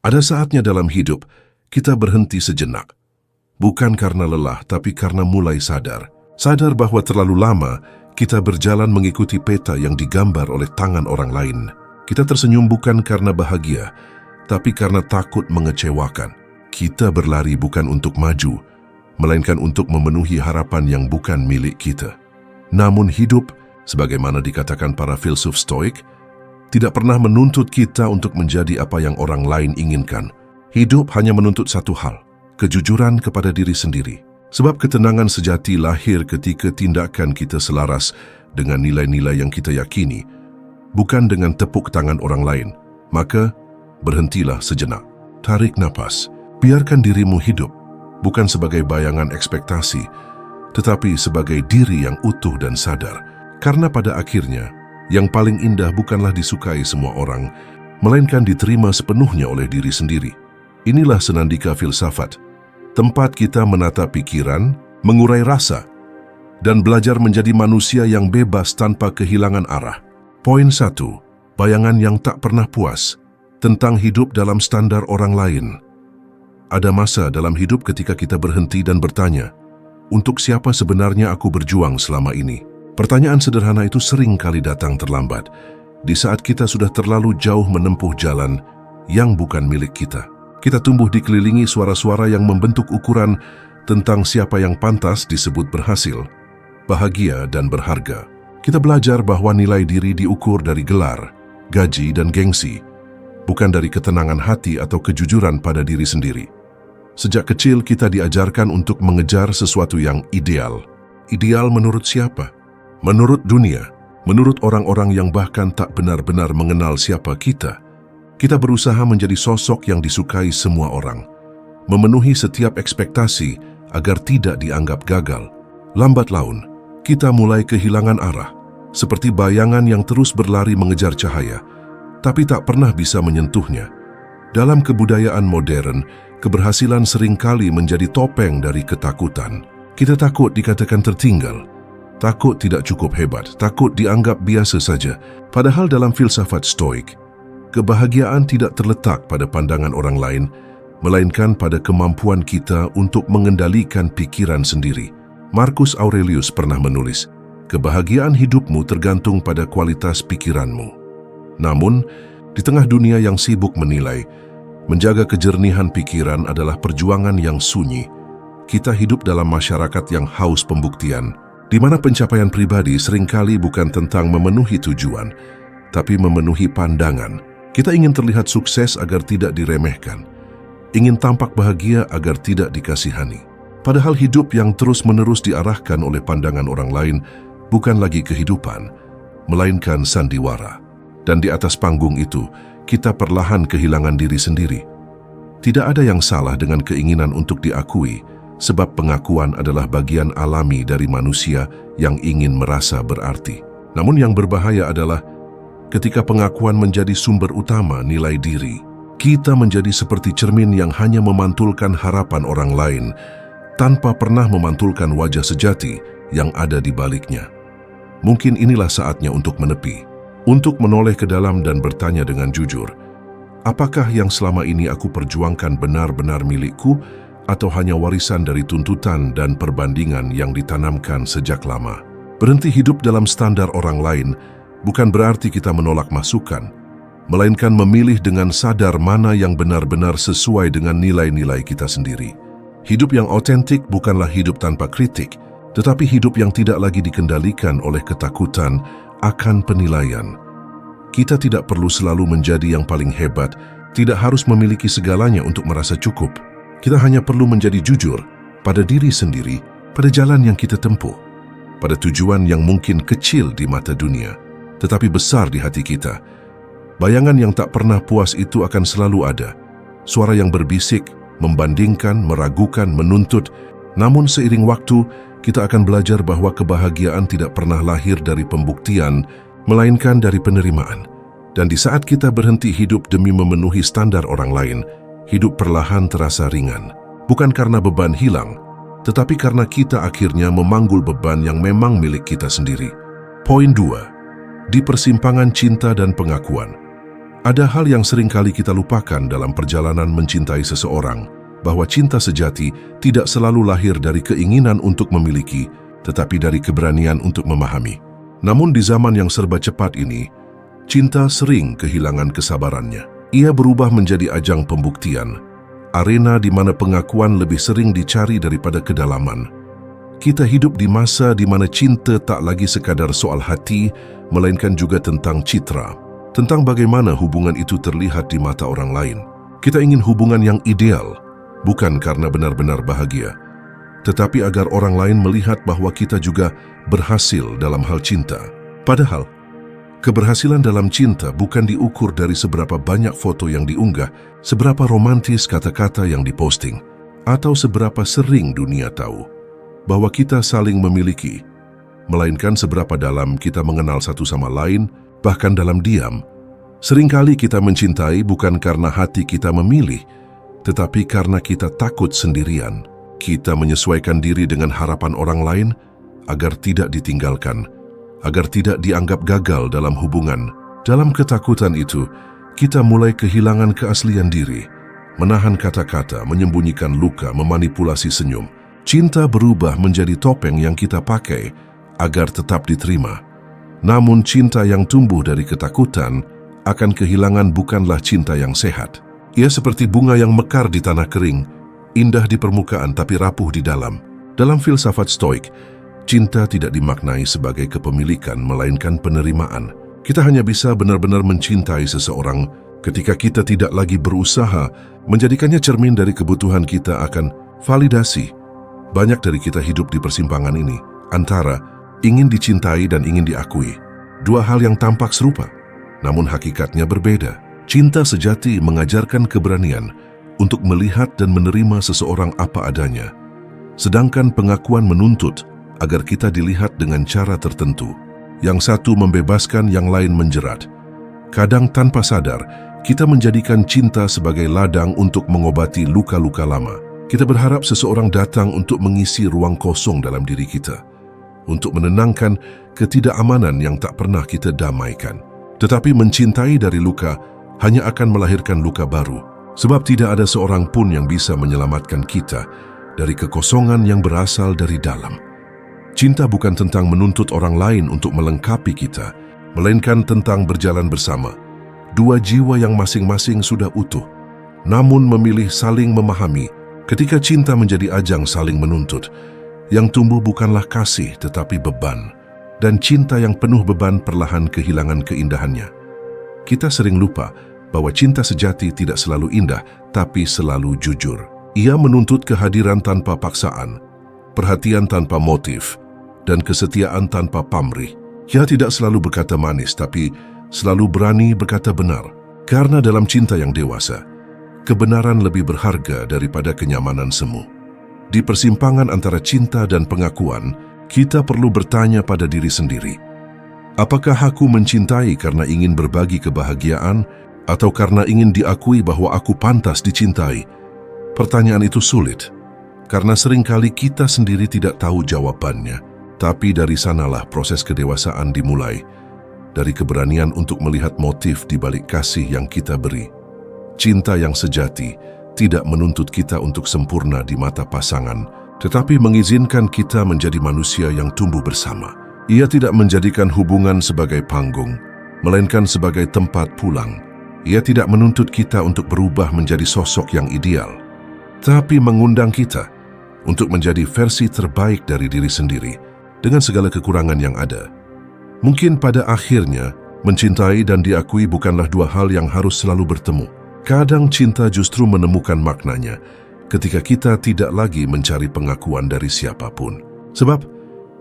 Ada saatnya dalam hidup kita berhenti sejenak. Bukan karena lelah, tapi karena mulai sadar. Sadar bahwa terlalu lama kita berjalan mengikuti peta yang digambar oleh tangan orang lain. Kita tersenyum bukan karena bahagia, tapi karena takut mengecewakan. Kita berlari bukan untuk maju, melainkan untuk memenuhi harapan yang bukan milik kita. Namun hidup, sebagaimana dikatakan para filsuf Stoik, tidak pernah menuntut kita untuk menjadi apa yang orang lain inginkan. Hidup hanya menuntut satu hal, kejujuran kepada diri sendiri. Sebab ketenangan sejati lahir ketika tindakan kita selaras dengan nilai-nilai yang kita yakini, bukan dengan tepuk tangan orang lain. Maka, berhentilah sejenak. Tarik napas. Biarkan dirimu hidup, bukan sebagai bayangan ekspektasi, tetapi sebagai diri yang utuh dan sadar. Karena pada akhirnya, yang paling indah bukanlah disukai semua orang, melainkan diterima sepenuhnya oleh diri sendiri. Inilah senandika filsafat, tempat kita menata pikiran, mengurai rasa, dan belajar menjadi manusia yang bebas tanpa kehilangan arah. Poin 1. Bayangan yang tak pernah puas tentang hidup dalam standar orang lain. Ada masa dalam hidup ketika kita berhenti dan bertanya, untuk siapa sebenarnya aku berjuang selama ini? Pertanyaan sederhana itu sering kali datang terlambat, di saat kita sudah terlalu jauh menempuh jalan yang bukan milik kita. Kita tumbuh dikelilingi suara-suara yang membentuk ukuran tentang siapa yang pantas disebut berhasil, bahagia, dan berharga. Kita belajar bahwa nilai diri diukur dari gelar, gaji, dan gengsi, bukan dari ketenangan hati atau kejujuran pada diri sendiri. Sejak kecil kita diajarkan untuk mengejar sesuatu yang ideal. Ideal menurut siapa? Menurut dunia, menurut orang-orang yang bahkan tak benar-benar mengenal siapa kita. Kita berusaha menjadi sosok yang disukai semua orang, memenuhi setiap ekspektasi agar tidak dianggap gagal. Lambat laun, kita mulai kehilangan arah, seperti bayangan yang terus berlari mengejar cahaya, tapi tak pernah bisa menyentuhnya. Dalam kebudayaan modern, keberhasilan seringkali menjadi topeng dari ketakutan. Kita takut dikatakan tertinggal, takut tidak cukup hebat, takut dianggap biasa saja. Padahal dalam filsafat Stoik, kebahagiaan tidak terletak pada pandangan orang lain, melainkan pada kemampuan kita untuk mengendalikan pikiran sendiri. Marcus Aurelius pernah menulis, kebahagiaan hidupmu tergantung pada kualitas pikiranmu. Namun, di tengah dunia yang sibuk menilai, menjaga kejernihan pikiran adalah perjuangan yang sunyi. Kita hidup dalam masyarakat yang haus pembuktian, di mana pencapaian pribadi seringkali bukan tentang memenuhi tujuan, tapi memenuhi pandangan. Kita ingin terlihat sukses agar tidak diremehkan, ingin tampak bahagia agar tidak dikasihani. Padahal hidup yang terus-menerus diarahkan oleh pandangan orang lain bukan lagi kehidupan, melainkan sandiwara. Dan di atas panggung itu, kita perlahan kehilangan diri sendiri. Tidak ada yang salah dengan keinginan untuk diakui, sebab pengakuan adalah bagian alami dari manusia yang ingin merasa berarti. Namun yang berbahaya adalah ketika pengakuan menjadi sumber utama nilai diri. Kita menjadi seperti cermin yang hanya memantulkan harapan orang lain, tanpa pernah memantulkan wajah sejati yang ada di baliknya. Mungkin inilah saatnya untuk menepi, untuk menoleh ke dalam dan bertanya dengan jujur, apakah yang selama ini aku perjuangkan benar-benar milikku atau hanya warisan dari tuntutan dan perbandingan yang ditanamkan sejak lama? Berhenti hidup dalam standar orang lain bukan berarti kita menolak masukan, melainkan memilih dengan sadar mana yang benar-benar sesuai dengan nilai-nilai kita sendiri. Hidup yang otentik bukanlah hidup tanpa kritik, tetapi hidup yang tidak lagi dikendalikan oleh ketakutan akan penilaian. Kita tidak perlu selalu menjadi yang paling hebat, tidak harus memiliki segalanya untuk merasa cukup. Kita hanya perlu menjadi jujur pada diri sendiri, pada jalan yang kita tempuh, pada tujuan yang mungkin kecil di mata dunia, tetapi besar di hati kita. Bayangan yang tak pernah puas itu akan selalu ada. Suara yang berbisik, membandingkan, meragukan, menuntut. Namun seiring waktu, kita akan belajar bahwa kebahagiaan tidak pernah lahir dari pembuktian, melainkan dari penerimaan. Dan di saat kita berhenti hidup demi memenuhi standar orang lain, hidup perlahan terasa ringan. Bukan karena beban hilang, tetapi karena kita akhirnya memanggul beban yang memang milik kita sendiri. Poin 2. Di persimpangan cinta dan pengakuan. Ada hal yang sering kali kita lupakan dalam perjalanan mencintai seseorang, bahwa cinta sejati tidak selalu lahir dari keinginan untuk memiliki, tetapi dari keberanian untuk memahami. Namun di zaman yang serba cepat ini, cinta sering kehilangan kesabarannya. Ia berubah menjadi ajang pembuktian, arena di mana pengakuan lebih sering dicari daripada kedalaman. Kita hidup di masa di mana cinta tak lagi sekadar soal hati, melainkan juga tentang citra. Tentang bagaimana hubungan itu terlihat di mata orang lain. Kita ingin hubungan yang ideal, bukan karena benar-benar bahagia, tetapi agar orang lain melihat bahwa kita juga berhasil dalam hal cinta. Padahal, keberhasilan dalam cinta bukan diukur dari seberapa banyak foto yang diunggah, seberapa romantis kata-kata yang diposting, atau seberapa sering dunia tahu bahwa kita saling memiliki, melainkan seberapa dalam kita mengenal satu sama lain. Bahkan dalam diam, seringkali kita mencintai bukan karena hati kita memilih, tetapi karena kita takut sendirian. Kita menyesuaikan diri dengan harapan orang lain agar tidak ditinggalkan, agar tidak dianggap gagal dalam hubungan. Dalam ketakutan itu, kita mulai kehilangan keaslian diri, menahan kata-kata, menyembunyikan luka, memanipulasi senyum. Cinta berubah menjadi topeng yang kita pakai agar tetap diterima. Namun cinta yang tumbuh dari ketakutan akan kehilangan bukanlah cinta yang sehat. Ia seperti bunga yang mekar di tanah kering, indah di permukaan tapi rapuh di dalam. Dalam filsafat Stoik, cinta tidak dimaknai sebagai kepemilikan melainkan penerimaan. Kita hanya bisa benar-benar mencintai seseorang ketika kita tidak lagi berusaha menjadikannya cermin dari kebutuhan kita akan validasi. Banyak dari kita hidup di persimpangan ini antara ingin dicintai dan ingin diakui. Dua hal yang tampak serupa, namun hakikatnya berbeda. Cinta sejati mengajarkan keberanian untuk melihat dan menerima seseorang apa adanya. Sedangkan pengakuan menuntut agar kita dilihat dengan cara tertentu. Yang satu membebaskan, yang lain menjerat. Kadang tanpa sadar, kita menjadikan cinta sebagai ladang untuk mengobati luka-luka lama. Kita berharap seseorang datang untuk mengisi ruang kosong dalam diri kita, untuk menenangkan ketidakamanan yang tak pernah kita damaikan. Tetapi mencintai dari luka hanya akan melahirkan luka baru, sebab tidak ada seorang pun yang bisa menyelamatkan kita dari kekosongan yang berasal dari dalam. Cinta bukan tentang menuntut orang lain untuk melengkapi kita, melainkan tentang berjalan bersama. Dua jiwa yang masing-masing sudah utuh, namun memilih saling memahami. Ketika cinta menjadi ajang saling menuntut, yang tumbuh bukanlah kasih tetapi beban, dan cinta yang penuh beban perlahan kehilangan keindahannya. Kita sering lupa bahwa cinta sejati tidak selalu indah, tapi selalu jujur. Ia menuntut kehadiran tanpa paksaan, perhatian tanpa motif, dan kesetiaan tanpa pamrih. Ia tidak selalu berkata manis, tapi selalu berani berkata benar. Karena dalam cinta yang dewasa, kebenaran lebih berharga daripada kenyamanan semu. Di persimpangan antara cinta dan pengakuan, kita perlu bertanya pada diri sendiri, apakah aku mencintai karena ingin berbagi kebahagiaan atau karena ingin diakui bahwa aku pantas dicintai? Pertanyaan itu sulit, karena seringkali kita sendiri tidak tahu jawabannya. Tapi dari sanalah proses kedewasaan dimulai, dari keberanian untuk melihat motif di balik kasih yang kita beri. Cinta yang sejati tidak menuntut kita untuk sempurna di mata pasangan, tetapi mengizinkan kita menjadi manusia yang tumbuh bersama. Ia tidak menjadikan hubungan sebagai panggung, melainkan sebagai tempat pulang. Ia tidak menuntut kita untuk berubah menjadi sosok yang ideal, tapi mengundang kita untuk menjadi versi terbaik dari diri sendiri dengan segala kekurangan yang ada. Mungkin pada akhirnya, mencintai dan diakui bukanlah dua hal yang harus selalu bertemu. Kadang cinta justru menemukan maknanya ketika kita tidak lagi mencari pengakuan dari siapapun. Sebab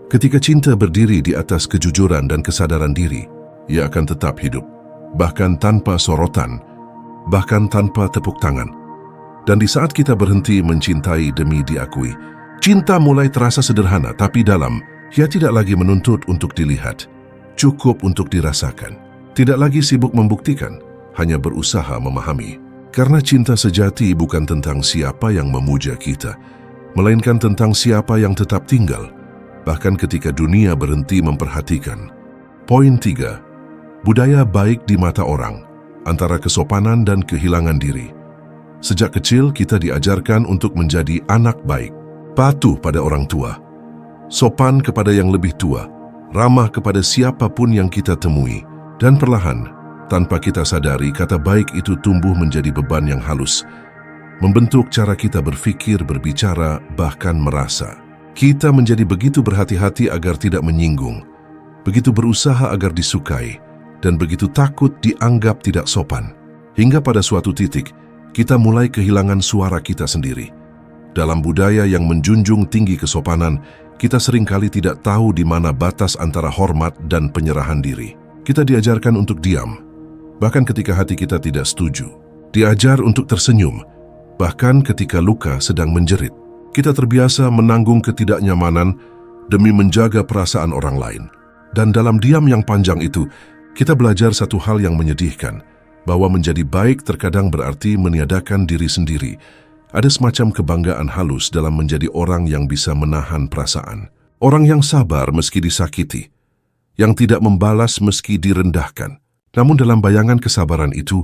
ketika cinta berdiri di atas kejujuran dan kesadaran diri, ia akan tetap hidup, bahkan tanpa sorotan, bahkan tanpa tepuk tangan. Dan di saat kita berhenti mencintai demi diakui, cinta mulai terasa sederhana tapi dalam. Ia tidak lagi menuntut untuk dilihat, cukup untuk dirasakan. Tidak lagi sibuk membuktikan, hanya berusaha memahami. Karena cinta sejati bukan tentang siapa yang memuja kita, melainkan tentang siapa yang tetap tinggal, bahkan ketika dunia berhenti memperhatikan. Poin 3. Budaya baik di mata orang. antara kesopanan dan kehilangan diri. Sejak kecil kita diajarkan untuk menjadi anak baik, patuh pada orang tua, sopan kepada yang lebih tua, ramah kepada siapapun yang kita temui, dan perlahan, tanpa kita sadari, kata baik itu tumbuh menjadi beban yang halus, membentuk cara kita berpikir, berbicara, bahkan merasa. Kita menjadi begitu berhati-hati agar tidak menyinggung, begitu berusaha agar disukai, dan begitu takut dianggap tidak sopan. Hingga pada suatu titik, kita mulai kehilangan suara kita sendiri. Dalam budaya yang menjunjung tinggi kesopanan, kita seringkali tidak tahu di mana batas antara hormat dan penyerahan diri. Kita diajarkan untuk diam, bahkan ketika hati kita tidak setuju. Diajar untuk tersenyum, bahkan ketika luka sedang menjerit. Kita terbiasa menanggung ketidaknyamanan demi menjaga perasaan orang lain. Dan dalam diam yang panjang itu, kita belajar satu hal yang menyedihkan, bahwa menjadi baik terkadang berarti meniadakan diri sendiri. Ada semacam kebanggaan halus dalam menjadi orang yang bisa menahan perasaan. Orang yang sabar meski disakiti, yang tidak membalas meski direndahkan. Namun dalam bayangan kesabaran itu,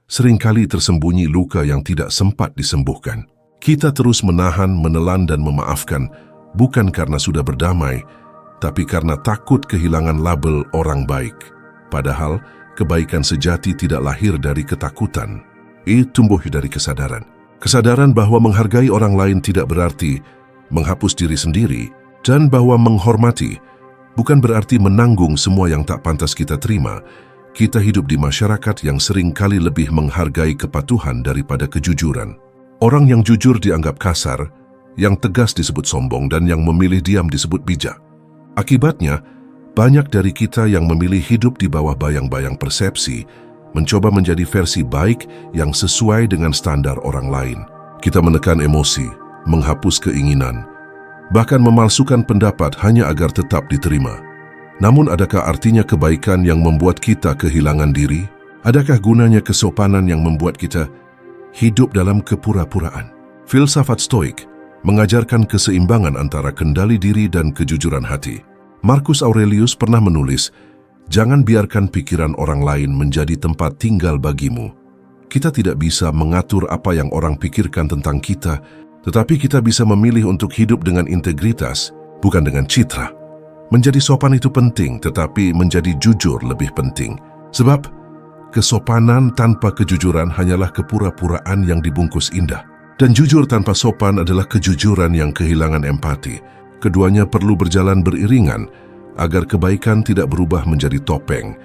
seringkali tersembunyi luka yang tidak sempat disembuhkan. Kita terus menahan, menelan, dan memaafkan, bukan karena sudah berdamai, tapi karena takut kehilangan label orang baik. Padahal, kebaikan sejati tidak lahir dari ketakutan. Ia tumbuh dari kesadaran. Kesadaran bahwa menghargai orang lain tidak berarti menghapus diri sendiri, dan bahwa menghormati bukan berarti menanggung semua yang tak pantas kita terima. Kita hidup di masyarakat yang sering kali lebih menghargai kepatuhan daripada kejujuran. Orang yang jujur dianggap kasar, yang tegas disebut sombong, dan yang memilih diam disebut bijak. Akibatnya, banyak dari kita yang memilih hidup di bawah bayang-bayang persepsi, mencoba menjadi versi baik yang sesuai dengan standar orang lain. Kita menekan emosi, menghapus keinginan, bahkan memalsukan pendapat hanya agar tetap diterima. Namun adakah artinya kebaikan yang membuat kita kehilangan diri? Adakah gunanya kesopanan yang membuat kita hidup dalam kepura-puraan? Filsafat Stoik mengajarkan keseimbangan antara kendali diri dan kejujuran hati. Marcus Aurelius pernah menulis, "Jangan biarkan pikiran orang lain menjadi tempat tinggal bagimu." Kita tidak bisa mengatur apa yang orang pikirkan tentang kita, tetapi kita bisa memilih untuk hidup dengan integritas, bukan dengan citra. Menjadi sopan itu penting, tetapi menjadi jujur lebih penting. Sebab, kesopanan tanpa kejujuran hanyalah kepura-puraan yang dibungkus indah. Dan jujur tanpa sopan adalah kejujuran yang kehilangan empati. Keduanya perlu berjalan beriringan agar kebaikan tidak berubah menjadi topeng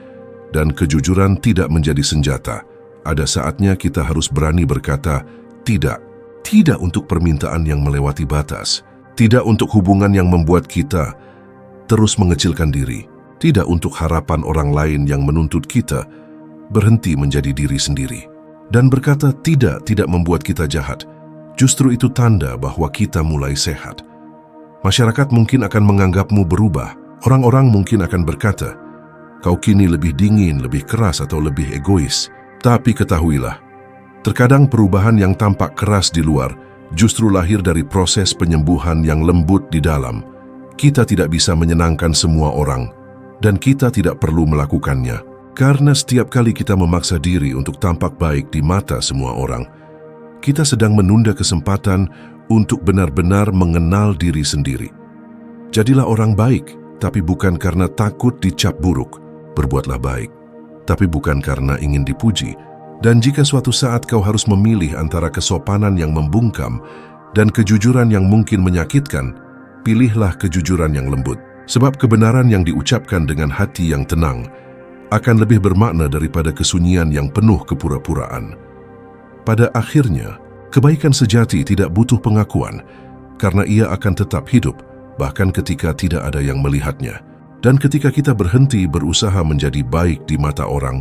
dan kejujuran tidak menjadi senjata. Ada saatnya kita harus berani berkata tidak. Tidak untuk permintaan yang melewati batas. Tidak untuk hubungan yang membuat kita terus mengecilkan diri. Tidak untuk harapan orang lain yang menuntut kita berhenti menjadi diri sendiri. Dan berkata tidak membuat kita jahat. Justru itu tanda bahwa kita mulai sehat. Masyarakat mungkin akan menganggapmu berubah. Orang-orang mungkin akan berkata, kau kini lebih dingin, lebih keras, atau lebih egois. Tapi ketahuilah, terkadang perubahan yang tampak keras di luar justru lahir dari proses penyembuhan yang lembut di dalam. Kita tidak bisa menyenangkan semua orang, dan kita tidak perlu melakukannya. Karena setiap kali kita memaksa diri untuk tampak baik di mata semua orang, kita sedang menunda kesempatan untuk benar-benar mengenal diri sendiri. Jadilah orang baik, tapi bukan karena takut dicap buruk. Berbuatlah baik, tapi bukan karena ingin dipuji. Dan jika suatu saat kau harus memilih antara kesopanan yang membungkam dan kejujuran yang mungkin menyakitkan, pilihlah kejujuran yang lembut. Sebab kebenaran yang diucapkan dengan hati yang tenang akan lebih bermakna daripada kesunyian yang penuh kepura-puraan. Pada akhirnya, kebaikan sejati tidak butuh pengakuan, karena ia akan tetap hidup, bahkan ketika tidak ada yang melihatnya. Dan ketika kita berhenti berusaha menjadi baik di mata orang,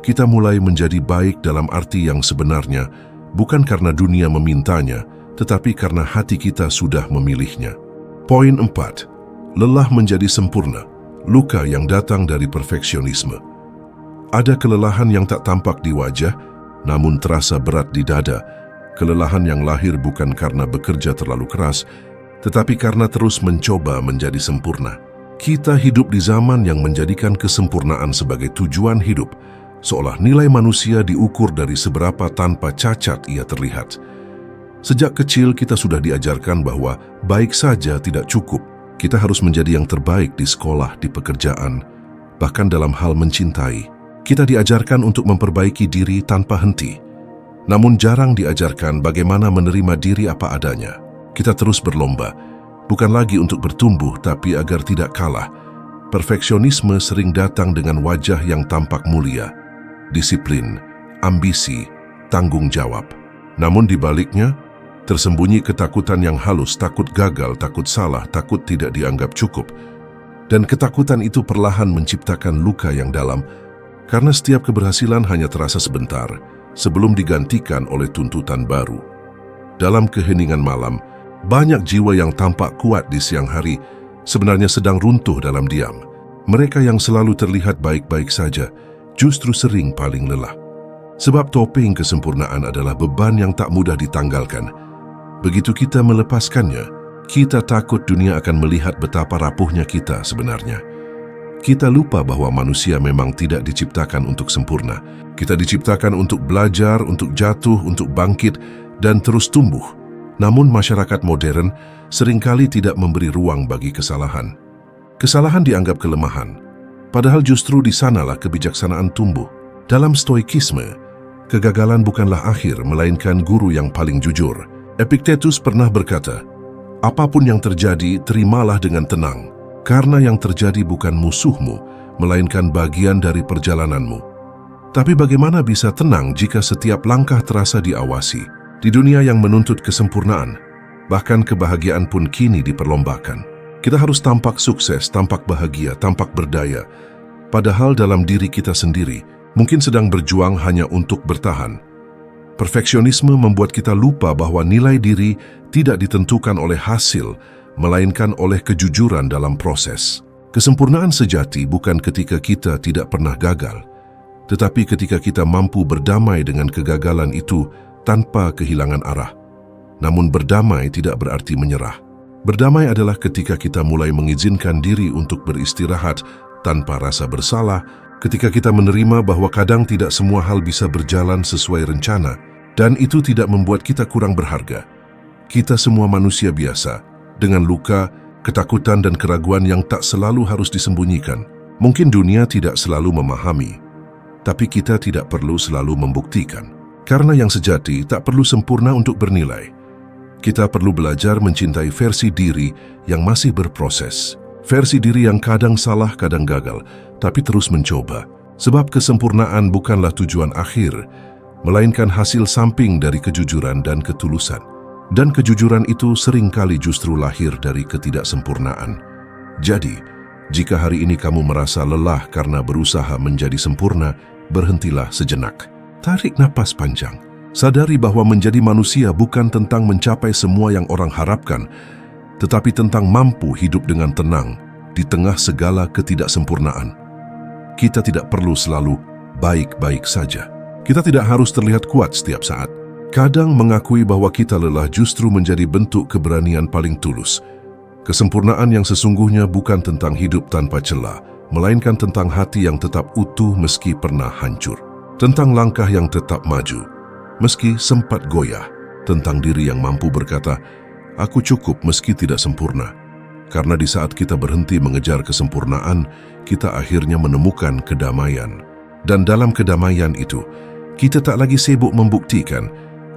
kita mulai menjadi baik dalam arti yang sebenarnya, bukan karena dunia memintanya, tetapi karena hati kita sudah memilihnya. Poin 4. Lelah menjadi sempurna, luka yang datang dari perfeksionisme. Ada kelelahan yang tak tampak di wajah, namun terasa berat di dada. Kelelahan yang lahir bukan karena bekerja terlalu keras, tetapi karena terus mencoba menjadi sempurna. Kita hidup di zaman yang menjadikan kesempurnaan sebagai tujuan hidup, seolah nilai manusia diukur dari seberapa tanpa cacat ia terlihat. Sejak kecil kita sudah diajarkan bahwa baik saja tidak cukup. Kita harus menjadi yang terbaik di sekolah, di pekerjaan, bahkan dalam hal mencintai. Kita diajarkan untuk memperbaiki diri tanpa henti. Namun jarang diajarkan bagaimana menerima diri apa adanya. Kita terus berlomba, bukan lagi untuk bertumbuh tapi agar tidak kalah. Perfeksionisme sering datang dengan wajah yang tampak mulia, disiplin, ambisi, tanggung jawab. Namun di baliknya, tersembunyi ketakutan yang halus, takut gagal, takut salah, takut tidak dianggap cukup. Dan ketakutan itu perlahan menciptakan luka yang dalam, karena setiap keberhasilan hanya terasa sebentar, sebelum digantikan oleh tuntutan baru. Dalam keheningan malam, banyak jiwa yang tampak kuat di siang hari, sebenarnya sedang runtuh dalam diam. Mereka yang selalu terlihat baik-baik saja, justru sering paling lelah. Sebab topeng kesempurnaan adalah beban yang tak mudah ditanggalkan. Begitu kita melepaskannya, kita takut dunia akan melihat betapa rapuhnya kita sebenarnya. Kita lupa bahwa manusia memang tidak diciptakan untuk sempurna. Kita diciptakan untuk belajar, untuk jatuh, untuk bangkit, dan terus tumbuh. Namun masyarakat modern seringkali tidak memberi ruang bagi kesalahan. Kesalahan dianggap kelemahan, padahal justru di sanalah kebijaksanaan tumbuh. Dalam stoikisme, kegagalan bukanlah akhir, melainkan guru yang paling jujur. Epictetus pernah berkata, apapun yang terjadi, terimalah dengan tenang, karena yang terjadi bukan musuhmu, melainkan bagian dari perjalananmu. Tapi bagaimana bisa tenang jika setiap langkah terasa diawasi? Di dunia yang menuntut kesempurnaan, bahkan kebahagiaan pun kini diperlombakan. Kita harus tampak sukses, tampak bahagia, tampak berdaya, padahal dalam diri kita sendiri mungkin sedang berjuang hanya untuk bertahan. Perfeksionisme membuat kita lupa bahwa nilai diri tidak ditentukan oleh hasil, melainkan oleh kejujuran dalam proses. Kesempurnaan sejati bukan ketika kita tidak pernah gagal, tetapi ketika kita mampu berdamai dengan kegagalan itu tanpa kehilangan arah. Namun berdamai tidak berarti menyerah. Berdamai adalah ketika kita mulai mengizinkan diri untuk beristirahat tanpa rasa bersalah, ketika kita menerima bahwa kadang tidak semua hal bisa berjalan sesuai rencana, dan itu tidak membuat kita kurang berharga. Kita semua manusia biasa, dengan luka, ketakutan dan keraguan yang tak selalu harus disembunyikan. Mungkin dunia tidak selalu memahami, tapi kita tidak perlu selalu membuktikan. Karena yang sejati tak perlu sempurna untuk bernilai. Kita perlu belajar mencintai versi diri yang masih berproses. Versi diri yang kadang salah, kadang gagal, tapi terus mencoba. Sebab kesempurnaan bukanlah tujuan akhir, melainkan hasil samping dari kejujuran dan ketulusan. Dan kejujuran itu seringkali justru lahir dari ketidaksempurnaan. Jadi, jika hari ini kamu merasa lelah karena berusaha menjadi sempurna, berhentilah sejenak. Tarik napas panjang. Sadari bahwa menjadi manusia bukan tentang mencapai semua yang orang harapkan, tetapi tentang mampu hidup dengan tenang di tengah segala ketidaksempurnaan. Kita tidak perlu selalu baik-baik saja. Kita tidak harus terlihat kuat setiap saat. Kadang mengakui bahwa kita lelah justru menjadi bentuk keberanian paling tulus. Kesempurnaan yang sesungguhnya bukan tentang hidup tanpa celah, melainkan tentang hati yang tetap utuh meski pernah hancur. Tentang langkah yang tetap maju, meski sempat goyah. Tentang diri yang mampu berkata, aku cukup meski tidak sempurna. Karena di saat kita berhenti mengejar kesempurnaan, kita akhirnya menemukan kedamaian. Dan dalam kedamaian itu, kita tak lagi sibuk membuktikan,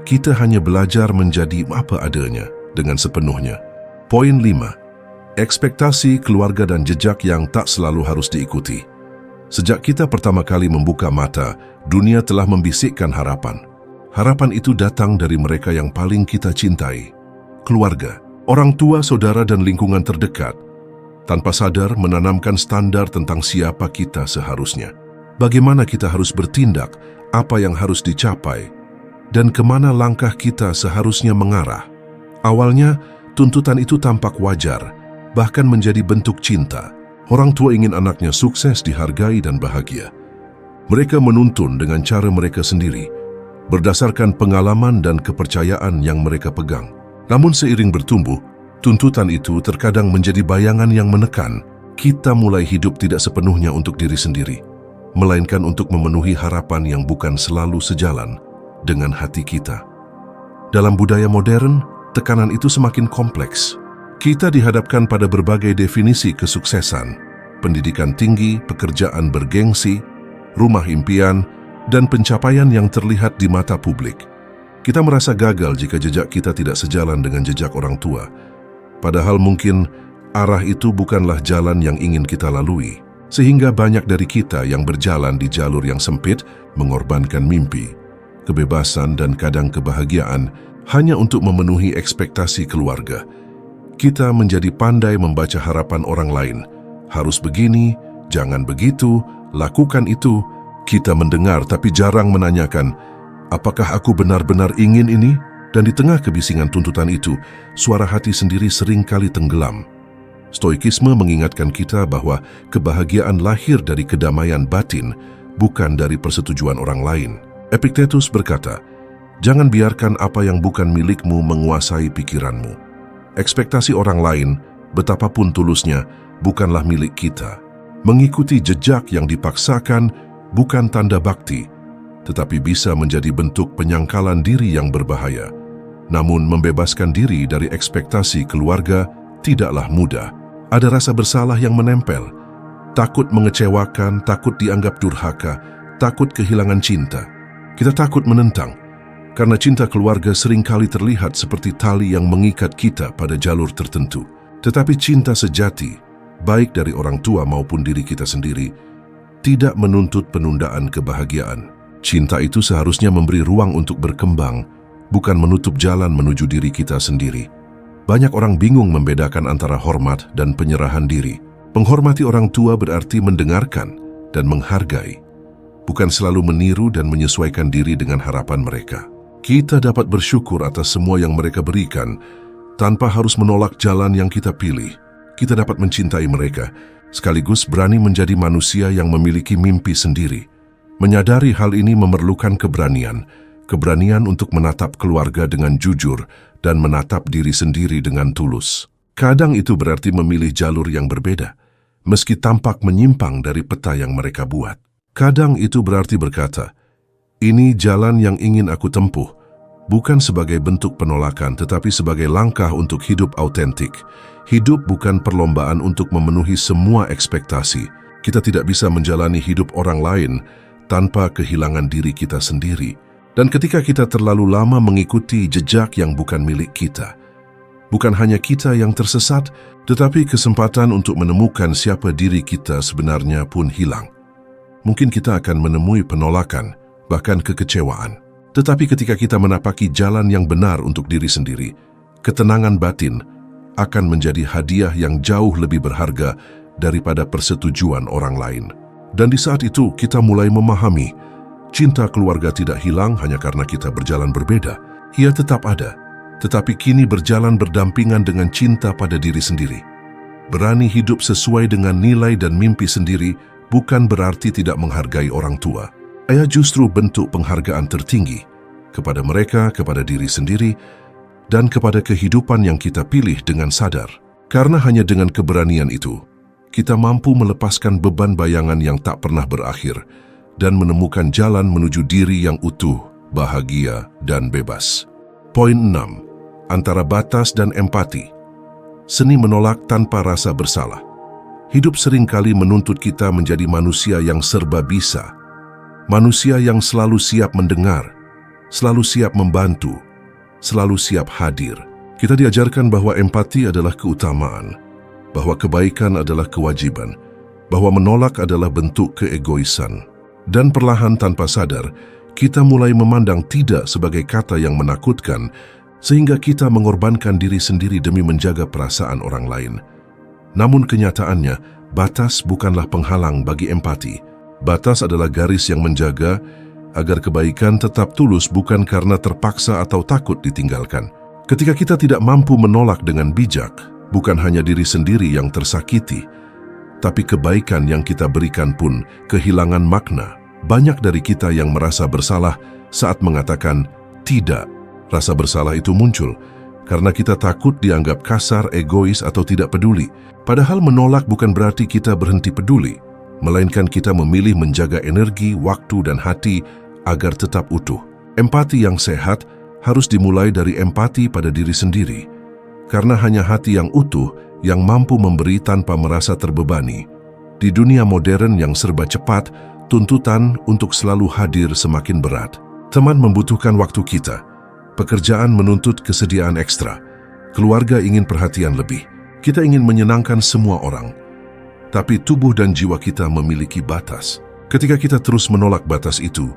kita hanya belajar menjadi apa adanya dengan sepenuhnya. Poin 5. Ekspektasi, keluarga dan jejak yang tak selalu harus diikuti. Sejak kita pertama kali membuka mata, dunia telah membisikkan harapan. Harapan itu datang dari mereka yang paling kita cintai. Keluarga, orang tua, saudara dan lingkungan terdekat. Tanpa sadar menanamkan standar tentang siapa kita seharusnya. Bagaimana kita harus bertindak, apa yang harus dicapai, dan kemana langkah kita seharusnya mengarah. Awalnya, tuntutan itu tampak wajar, bahkan menjadi bentuk cinta. Orang tua ingin anaknya sukses, dihargai dan bahagia. Mereka menuntun dengan cara mereka sendiri, berdasarkan pengalaman dan kepercayaan yang mereka pegang. Namun seiring bertumbuh, tuntutan itu terkadang menjadi bayangan yang menekan. Kita mulai hidup tidak sepenuhnya untuk diri sendiri. melainkan untuk memenuhi harapan yang bukan selalu sejalan dengan hati kita. Dalam budaya modern, tekanan itu semakin kompleks. Kita dihadapkan pada berbagai definisi kesuksesan, pendidikan tinggi, pekerjaan bergengsi, rumah impian, dan pencapaian yang terlihat di mata publik. Kita merasa gagal jika jejak kita tidak sejalan dengan jejak orang tua, padahal mungkin arah itu bukanlah jalan yang ingin kita lalui, sehingga banyak dari kita yang berjalan di jalur yang sempit mengorbankan mimpi, kebebasan, dan kadang kebahagiaan hanya untuk memenuhi ekspektasi keluarga. Kita menjadi pandai membaca harapan orang lain. Harus begini, jangan begitu, lakukan itu. Kita mendengar tapi jarang menanyakan, apakah aku benar-benar ingin ini? Dan di tengah kebisingan tuntutan itu, suara hati sendiri seringkali tenggelam. Stoikisme mengingatkan kita bahwa kebahagiaan lahir dari kedamaian batin, bukan dari persetujuan orang lain. Epictetus berkata, jangan biarkan apa yang bukan milikmu menguasai pikiranmu. Ekspektasi orang lain, betapapun tulusnya, bukanlah milik kita. Mengikuti jejak yang dipaksakan bukan tanda bakti, tetapi bisa menjadi bentuk penyangkalan diri yang berbahaya. Namun membebaskan diri dari ekspektasi keluarga tidaklah mudah. Ada rasa bersalah yang menempel, takut mengecewakan, takut dianggap durhaka, takut kehilangan cinta. Kita takut menentang, karena cinta keluarga seringkali terlihat seperti tali yang mengikat kita pada jalur tertentu. Tetapi cinta sejati, baik dari orang tua maupun diri kita sendiri, tidak menuntut penundaan kebahagiaan. Cinta itu seharusnya memberi ruang untuk berkembang, bukan menutup jalan menuju diri kita sendiri. Banyak orang bingung membedakan antara hormat dan penyerahan diri. Menghormati orang tua berarti mendengarkan dan menghargai, bukan selalu meniru dan menyesuaikan diri dengan harapan mereka. Kita dapat bersyukur atas semua yang mereka berikan, tanpa harus menolak jalan yang kita pilih. Kita dapat mencintai mereka, sekaligus berani menjadi manusia yang memiliki mimpi sendiri. Menyadari hal ini memerlukan keberanian untuk menatap keluarga dengan jujur dan menatap diri sendiri dengan tulus. Kadang itu berarti memilih jalur yang berbeda, meski tampak menyimpang dari peta yang mereka buat. Kadang itu berarti berkata, ini jalan yang ingin aku tempuh, bukan sebagai bentuk penolakan tetapi sebagai langkah untuk hidup autentik. Hidup bukan perlombaan untuk memenuhi semua ekspektasi. Kita tidak bisa menjalani hidup orang lain tanpa kehilangan diri kita sendiri. Dan ketika kita terlalu lama mengikuti jejak yang bukan milik kita, bukan hanya kita yang tersesat, tetapi kesempatan untuk menemukan siapa diri kita sebenarnya pun hilang. Mungkin kita akan menemui penolakan, bahkan kekecewaan. Tetapi ketika kita menapaki jalan yang benar untuk diri sendiri, ketenangan batin akan menjadi hadiah yang jauh lebih berharga daripada persetujuan orang lain. Dan di saat itu kita mulai memahami, cinta keluarga tidak hilang hanya karena kita berjalan berbeda. Ia tetap ada, tetapi kini berjalan berdampingan dengan cinta pada diri sendiri. Berani hidup sesuai dengan nilai dan mimpi sendiri bukan berarti tidak menghargai orang tua. Ia justru bentuk penghargaan tertinggi kepada mereka, kepada diri sendiri, dan kepada kehidupan yang kita pilih dengan sadar. Karena hanya dengan keberanian itu, kita mampu melepaskan beban bayangan yang tak pernah berakhir dan menemukan jalan menuju diri yang utuh, bahagia, dan bebas. Poin 6. Antara batas dan empati. Seni menolak tanpa rasa bersalah. Hidup seringkali menuntut kita menjadi manusia yang serba bisa. Manusia yang selalu siap mendengar, selalu siap membantu, selalu siap hadir. Kita diajarkan bahwa empati adalah keutamaan, bahwa kebaikan adalah kewajiban, bahwa menolak adalah bentuk keegoisan. Dan perlahan tanpa sadar, kita mulai memandang tidak sebagai kata yang menakutkan, sehingga kita mengorbankan diri sendiri demi menjaga perasaan orang lain. Namun kenyataannya, batas bukanlah penghalang bagi empati. Batas adalah garis yang menjaga agar kebaikan tetap tulus bukan karena terpaksa atau takut ditinggalkan. Ketika kita tidak mampu menolak dengan bijak, bukan hanya diri sendiri yang tersakiti, tapi kebaikan yang kita berikan pun kehilangan makna. Banyak dari kita yang merasa bersalah saat mengatakan tidak. Rasa bersalah itu muncul karena kita takut dianggap kasar, egois, atau tidak peduli. Padahal menolak bukan berarti kita berhenti peduli. melainkan kita memilih menjaga energi, waktu, dan hati agar tetap utuh. Empati yang sehat harus dimulai dari empati pada diri sendiri, karena hanya hati yang utuh yang mampu memberi tanpa merasa terbebani. Di dunia modern yang serba cepat, tuntutan untuk selalu hadir semakin berat. Teman membutuhkan waktu kita, pekerjaan menuntut kesediaan ekstra, keluarga ingin perhatian lebih, kita ingin menyenangkan semua orang. Tapi tubuh dan jiwa kita memiliki batas. Ketika kita terus menolak batas itu,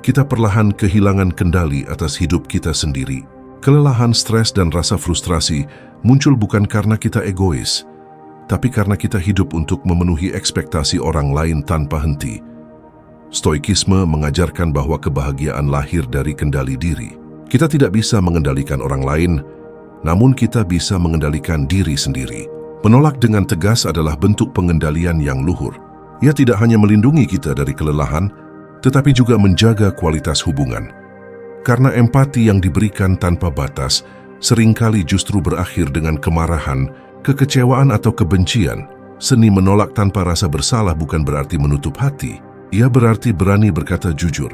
kita perlahan kehilangan kendali atas hidup kita sendiri. Kelelahan, stres, dan rasa frustrasi muncul bukan karena kita egois, tapi karena kita hidup untuk memenuhi ekspektasi orang lain tanpa henti. Stoikisme mengajarkan bahwa kebahagiaan lahir dari kendali diri. Kita tidak bisa mengendalikan orang lain, namun kita bisa mengendalikan diri sendiri. Menolak dengan tegas adalah bentuk pengendalian yang luhur. Ia tidak hanya melindungi kita dari kelelahan, tetapi juga menjaga kualitas hubungan. Karena empati yang diberikan tanpa batas seringkali justru berakhir dengan kemarahan, kekecewaan, atau kebencian. Seni menolak tanpa rasa bersalah bukan berarti menutup hati. Ia berarti berani berkata jujur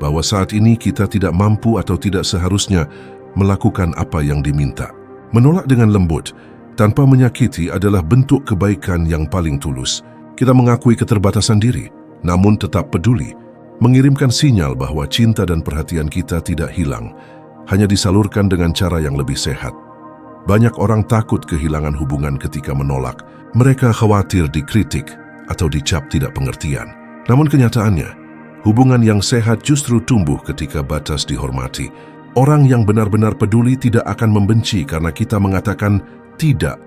bahwa saat ini kita tidak mampu atau tidak seharusnya melakukan apa yang diminta. Menolak dengan lembut tanpa menyakiti adalah bentuk kebaikan yang paling tulus. Kita mengakui keterbatasan diri, namun tetap peduli, mengirimkan sinyal bahwa cinta dan perhatian kita tidak hilang, hanya disalurkan dengan cara yang lebih sehat. Banyak orang takut kehilangan hubungan ketika menolak. Mereka khawatir dikritik atau dicap tidak pengertian. Namun kenyataannya, hubungan yang sehat justru tumbuh ketika batas dihormati. Orang yang benar-benar peduli tidak akan membenci karena kita mengatakan tidak,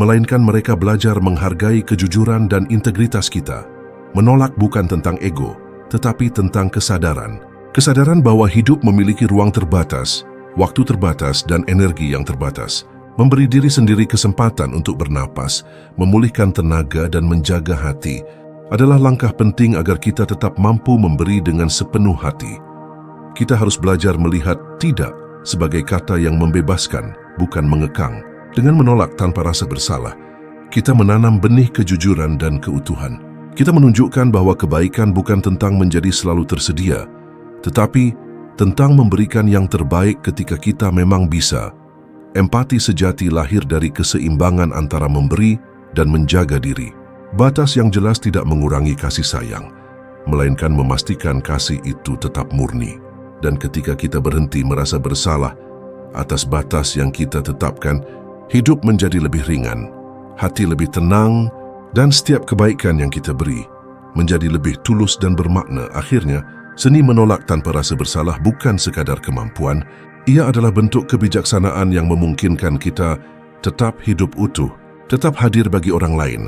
melainkan mereka belajar menghargai kejujuran dan integritas kita. Menolak bukan tentang ego, tetapi tentang kesadaran. Kesadaran bahwa hidup memiliki ruang terbatas, waktu terbatas, dan energi yang terbatas. Memberi diri sendiri kesempatan untuk bernapas, memulihkan tenaga, dan menjaga hati adalah langkah penting agar kita tetap mampu memberi dengan sepenuh hati. Kita harus belajar melihat tidak sebagai kata yang membebaskan, bukan mengekang. Dengan menolak tanpa rasa bersalah, kita menanam benih kejujuran dan keutuhan. Kita menunjukkan bahwa kebaikan bukan tentang menjadi selalu tersedia, tetapi tentang memberikan yang terbaik ketika kita memang bisa. Empati sejati lahir dari keseimbangan antara memberi dan menjaga diri. Batas yang jelas tidak mengurangi kasih sayang, melainkan memastikan kasih itu tetap murni. Dan ketika kita berhenti merasa bersalah atas batas yang kita tetapkan, hidup menjadi lebih ringan, hati lebih tenang, dan setiap kebaikan yang kita beri menjadi lebih tulus dan bermakna. Akhirnya, seni menolak tanpa rasa bersalah bukan sekadar kemampuan, ia adalah bentuk kebijaksanaan yang memungkinkan kita tetap hidup utuh, tetap hadir bagi orang lain,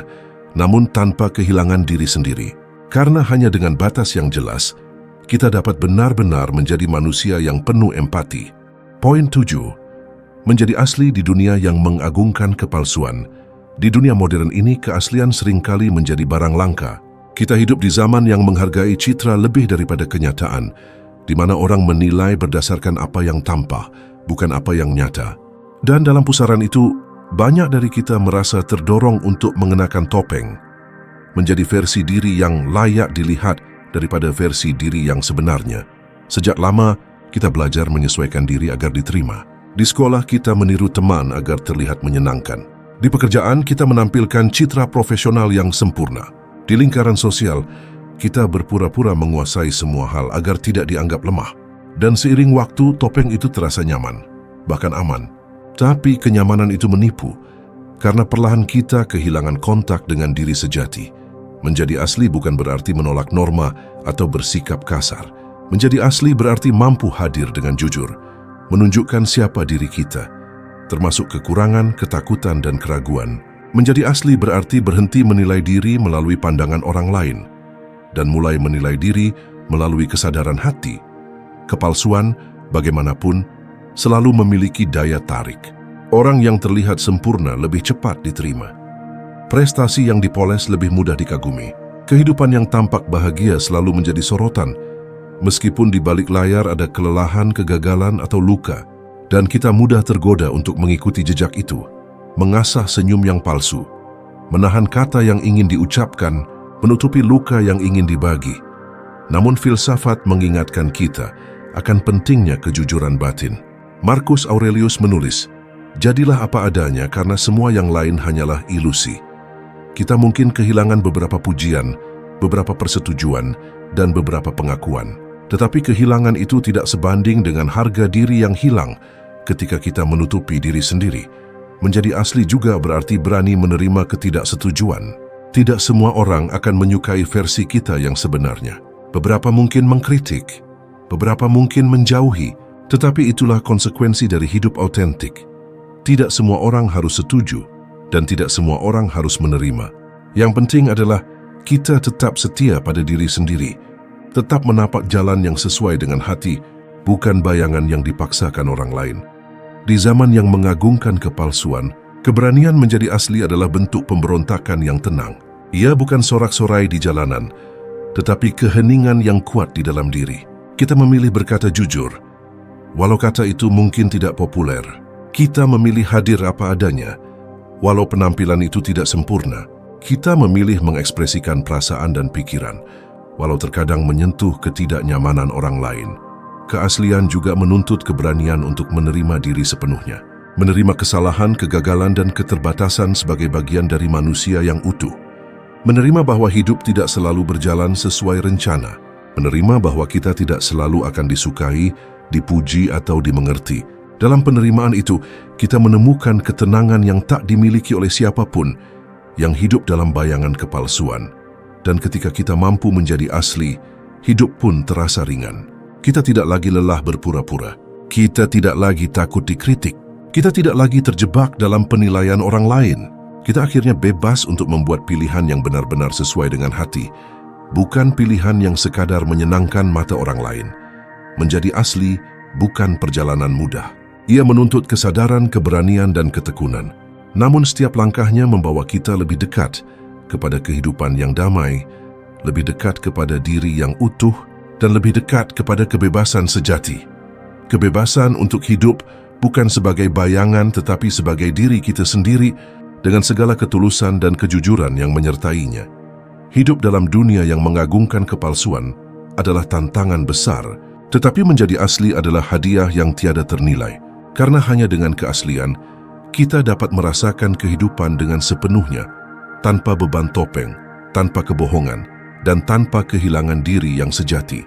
namun tanpa kehilangan diri sendiri. Karena hanya dengan batas yang jelas, kita dapat benar-benar menjadi manusia yang penuh empati. Poin 7. Menjadi asli di dunia yang mengagungkan kepalsuan. Di dunia modern ini, keaslian seringkali menjadi barang langka. Kita hidup di zaman yang menghargai citra lebih daripada kenyataan, di mana orang menilai berdasarkan apa yang tampak, bukan apa yang nyata. Dan dalam pusaran itu, banyak dari kita merasa terdorong untuk mengenakan topeng, menjadi versi diri yang layak dilihat daripada versi diri yang sebenarnya. Sejak lama, kita belajar menyesuaikan diri agar diterima. Di sekolah, kita meniru teman agar terlihat menyenangkan. Di pekerjaan, kita menampilkan citra profesional yang sempurna. Di lingkaran sosial, kita berpura-pura menguasai semua hal agar tidak dianggap lemah. Dan seiring waktu, topeng itu terasa nyaman, bahkan aman. Tapi kenyamanan itu menipu, karena perlahan kita kehilangan kontak dengan diri sejati. Menjadi asli bukan berarti menolak norma atau bersikap kasar. Menjadi asli berarti mampu hadir dengan jujur, menunjukkan siapa diri kita, termasuk kekurangan, ketakutan, dan keraguan. Menjadi asli berarti berhenti menilai diri melalui pandangan orang lain, dan mulai menilai diri melalui kesadaran hati. Kepalsuan, bagaimanapun, selalu memiliki daya tarik. Orang yang terlihat sempurna lebih cepat diterima. Prestasi yang dipoles lebih mudah dikagumi. Kehidupan yang tampak bahagia selalu menjadi sorotan, meskipun di balik layar ada kelelahan, kegagalan, atau luka. Dan kita mudah tergoda untuk mengikuti jejak itu, mengasah senyum yang palsu, menahan kata yang ingin diucapkan, menutupi luka yang ingin dibagi. Namun filsafat mengingatkan kita akan pentingnya kejujuran batin. Marcus Aurelius menulis, "Jadilah apa adanya karena semua yang lain hanyalah ilusi." Kita mungkin kehilangan beberapa pujian, beberapa persetujuan, dan beberapa pengakuan. Tetapi kehilangan itu tidak sebanding dengan harga diri yang hilang ketika kita menutupi diri sendiri. Menjadi asli juga berarti berani menerima ketidaksetujuan. Tidak semua orang akan menyukai versi kita yang sebenarnya. Beberapa mungkin mengkritik, beberapa mungkin menjauhi, tetapi itulah konsekuensi dari hidup autentik. Tidak semua orang harus setuju, dan tidak semua orang harus menerima. Yang penting adalah kita tetap setia pada diri sendiri, tetap menapak jalan yang sesuai dengan hati, bukan bayangan yang dipaksakan orang lain. Di zaman yang mengagungkan kepalsuan, keberanian menjadi asli adalah bentuk pemberontakan yang tenang. Ia bukan sorak-sorai di jalanan, tetapi keheningan yang kuat di dalam diri. Kita memilih berkata jujur, walau kata itu mungkin tidak populer. Kita memilih hadir apa adanya, walau penampilan itu tidak sempurna. Kita memilih mengekspresikan perasaan dan pikiran, walau terkadang menyentuh ketidaknyamanan orang lain. Keaslian juga menuntut keberanian untuk menerima diri sepenuhnya. Menerima kesalahan, kegagalan, dan keterbatasan sebagai bagian dari manusia yang utuh. Menerima bahwa hidup tidak selalu berjalan sesuai rencana. Menerima bahwa kita tidak selalu akan disukai, dipuji, atau dimengerti. Dalam penerimaan itu, kita menemukan ketenangan yang tak dimiliki oleh siapapun yang hidup dalam bayangan kepalsuan. Dan ketika kita mampu menjadi asli, hidup pun terasa ringan. Kita tidak lagi lelah berpura-pura. Kita tidak lagi takut dikritik. Kita tidak lagi terjebak dalam penilaian orang lain. Kita akhirnya bebas untuk membuat pilihan yang benar-benar sesuai dengan hati, bukan pilihan yang sekadar menyenangkan mata orang lain. Menjadi asli bukan perjalanan mudah. Ia menuntut kesadaran, keberanian, dan ketekunan. Namun setiap langkahnya membawa kita lebih dekat kepada kehidupan yang damai, lebih dekat kepada diri yang utuh, dan lebih dekat kepada kebebasan sejati. Kebebasan untuk hidup bukan sebagai bayangan tetapi sebagai diri kita sendiri dengan segala ketulusan dan kejujuran yang menyertainya. Hidup dalam dunia yang mengagungkan kepalsuan adalah tantangan besar, tetapi menjadi asli adalah hadiah yang tiada ternilai. Karena hanya dengan keaslian, kita dapat merasakan kehidupan dengan sepenuhnya, tanpa beban topeng, tanpa kebohongan, dan tanpa kehilangan diri yang sejati.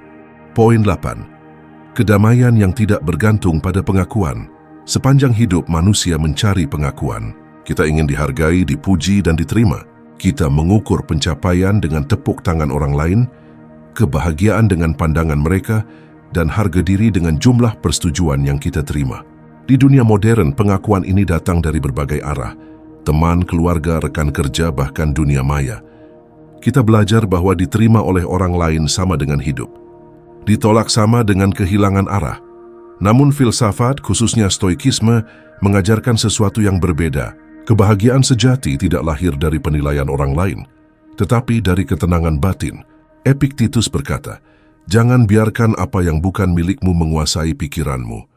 Poin 8. Kedamaian yang tidak bergantung pada pengakuan. Sepanjang hidup manusia mencari pengakuan. Kita ingin dihargai, dipuji, dan diterima. Kita mengukur pencapaian dengan tepuk tangan orang lain, kebahagiaan dengan pandangan mereka, dan harga diri dengan jumlah persetujuan yang kita terima. Di dunia modern, pengakuan ini datang dari berbagai arah. Teman, keluarga, rekan kerja, bahkan dunia maya. Kita belajar bahwa diterima oleh orang lain sama dengan hidup. Ditolak sama dengan kehilangan arah. Namun filsafat, khususnya stoikisme, mengajarkan sesuatu yang berbeda. Kebahagiaan sejati tidak lahir dari penilaian orang lain, tetapi dari ketenangan batin. Epictetus berkata, "Jangan biarkan apa yang bukan milikmu menguasai pikiranmu."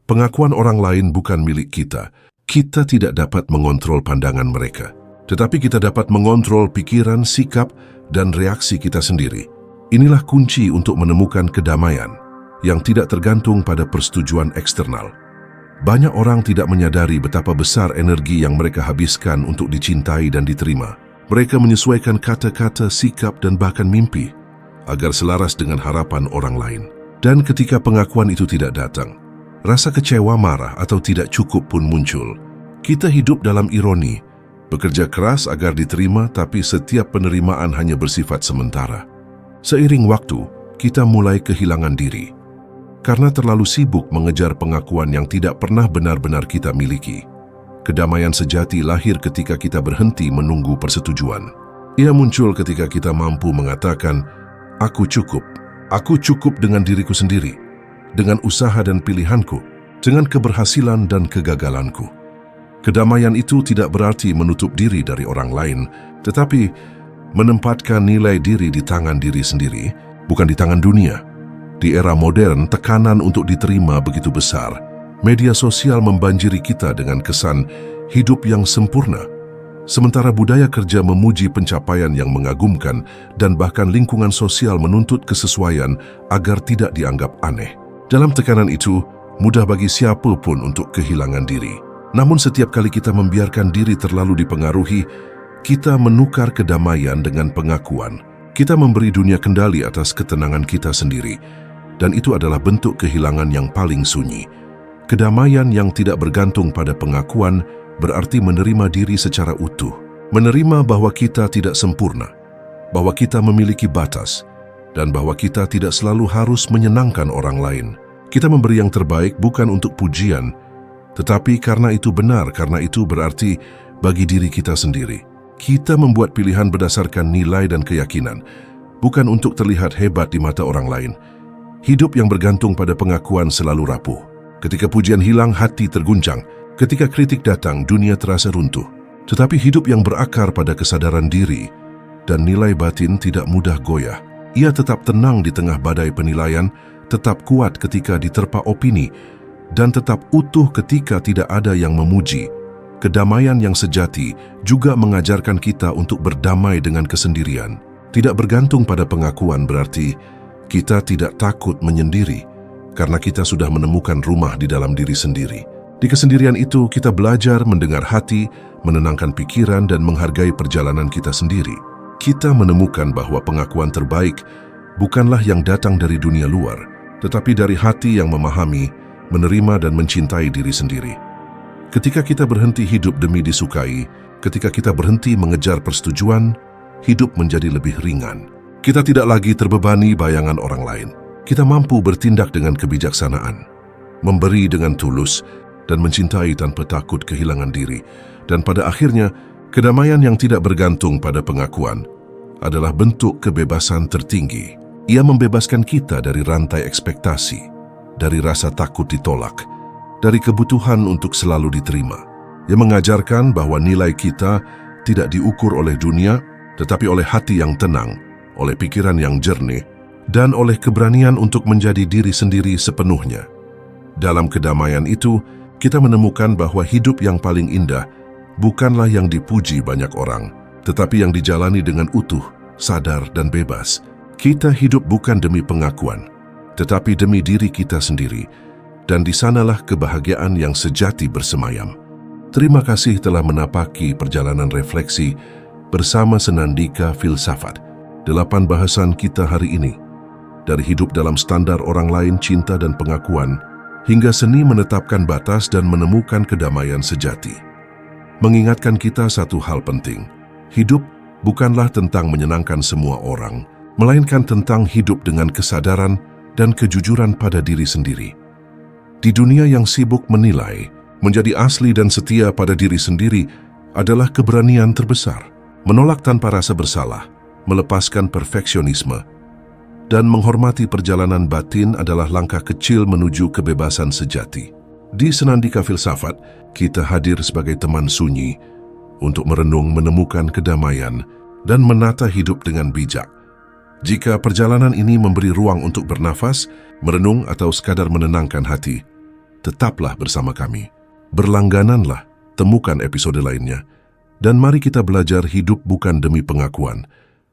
Pengakuan orang lain bukan milik kita. Kita tidak dapat mengontrol pandangan mereka, tetapi kita dapat mengontrol pikiran, sikap, dan reaksi kita sendiri. Inilah kunci untuk menemukan kedamaian yang tidak tergantung pada persetujuan eksternal. Banyak orang tidak menyadari betapa besar energi yang mereka habiskan untuk dicintai dan diterima. Mereka menyesuaikan kata-kata, sikap, dan bahkan mimpi agar selaras dengan harapan orang lain. Dan ketika pengakuan itu tidak datang, rasa kecewa, marah, atau tidak cukup pun muncul. Kita hidup dalam ironi, bekerja keras agar diterima, tapi setiap penerimaan hanya bersifat sementara. Seiring waktu, kita mulai kehilangan diri karena terlalu sibuk mengejar pengakuan yang tidak pernah benar-benar kita miliki. Kedamaian sejati lahir ketika kita berhenti menunggu persetujuan. Ia muncul ketika kita mampu mengatakan, "Aku cukup. Aku cukup dengan diriku sendiri, dengan usaha dan pilihanku, dengan keberhasilan dan kegagalanku." Kedamaian itu tidak berarti menutup diri dari orang lain, tetapi menempatkan nilai diri di tangan diri sendiri, bukan di tangan dunia. Di era modern, tekanan untuk diterima begitu besar. Media sosial membanjiri kita dengan kesan hidup yang sempurna, Sementara budaya kerja memuji pencapaian yang mengagumkan dan bahkan lingkungan sosial menuntut kesesuaian agar tidak dianggap aneh. Dalam tekanan itu, mudah bagi siapa pun untuk kehilangan diri. Namun setiap kali kita membiarkan diri terlalu dipengaruhi, kita menukar kedamaian dengan pengakuan. Kita memberi dunia kendali atas ketenangan kita sendiri, dan itu adalah bentuk kehilangan yang paling sunyi. Kedamaian yang tidak bergantung pada pengakuan berarti menerima diri secara utuh, menerima bahwa kita tidak sempurna, bahwa kita memiliki batas, dan bahwa kita tidak selalu harus menyenangkan orang lain. Kita memberi yang terbaik bukan untuk pujian, tetapi karena itu benar, karena itu berarti bagi diri kita sendiri. Kita membuat pilihan berdasarkan nilai dan keyakinan, bukan untuk terlihat hebat di mata orang lain. Hidup yang bergantung pada pengakuan selalu rapuh. Ketika pujian hilang, hati terguncang. Ketika kritik datang, dunia terasa runtuh. Tetapi hidup yang berakar pada kesadaran diri dan nilai batin tidak mudah goyah. Ia tetap tenang di tengah badai penilaian, tetap kuat ketika diterpa opini, dan tetap utuh ketika tidak ada yang memuji. Kedamaian yang sejati juga mengajarkan kita untuk berdamai dengan kesendirian. Tidak bergantung pada pengakuan berarti kita tidak takut menyendiri, karena kita sudah menemukan rumah di dalam diri sendiri. Di kesendirian itu, kita belajar mendengar hati, menenangkan pikiran, dan menghargai perjalanan kita sendiri. Kita menemukan bahwa pengakuan terbaik bukanlah yang datang dari dunia luar, tetapi dari hati yang memahami, menerima, dan mencintai diri sendiri. Ketika kita berhenti hidup demi disukai, ketika kita berhenti mengejar persetujuan, hidup menjadi lebih ringan. Kita tidak lagi terbebani bayangan orang lain. Kita mampu bertindak dengan kebijaksanaan, memberi dengan tulus, dan mencintai tanpa takut kehilangan diri. Dan pada akhirnya, kedamaian yang tidak bergantung pada pengakuan adalah bentuk kebebasan tertinggi. Ia membebaskan kita dari rantai ekspektasi, dari rasa takut ditolak, dari kebutuhan untuk selalu diterima. Ia mengajarkan bahwa nilai kita tidak diukur oleh dunia, tetapi oleh hati yang tenang, oleh pikiran yang jernih, dan oleh keberanian untuk menjadi diri sendiri sepenuhnya. Dalam kedamaian itu, kita menemukan bahwa hidup yang paling indah bukanlah yang dipuji banyak orang, tetapi yang dijalani dengan utuh, sadar, dan bebas. Kita hidup bukan demi pengakuan, tetapi demi diri kita sendiri, dan di sanalah kebahagiaan yang sejati bersemayam. Terima kasih telah menapaki perjalanan refleksi bersama Senandika Filsafat. 8 bahasan kita hari ini, dari hidup dalam standar orang lain, cinta, dan pengakuan, hingga seni menetapkan batas dan menemukan kedamaian sejati. Mengingatkan kita satu hal penting, hidup bukanlah tentang menyenangkan semua orang, melainkan tentang hidup dengan kesadaran dan kejujuran pada diri sendiri. Di dunia yang sibuk menilai, menjadi asli dan setia pada diri sendiri adalah keberanian terbesar. Menolak tanpa rasa bersalah, melepaskan perfeksionisme, dan menghormati perjalanan batin adalah langkah kecil menuju kebebasan sejati. Di Senandika Filsafat, kita hadir sebagai teman sunyi untuk merenung, menemukan kedamaian, dan menata hidup dengan bijak. Jika perjalanan ini memberi ruang untuk bernafas, merenung, atau sekadar menenangkan hati, tetaplah bersama kami. Berlanggananlah, temukan episode lainnya, dan mari kita belajar hidup bukan demi pengakuan,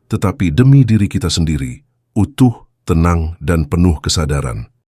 tetapi demi diri kita sendiri, utuh, tenang, dan penuh kesadaran.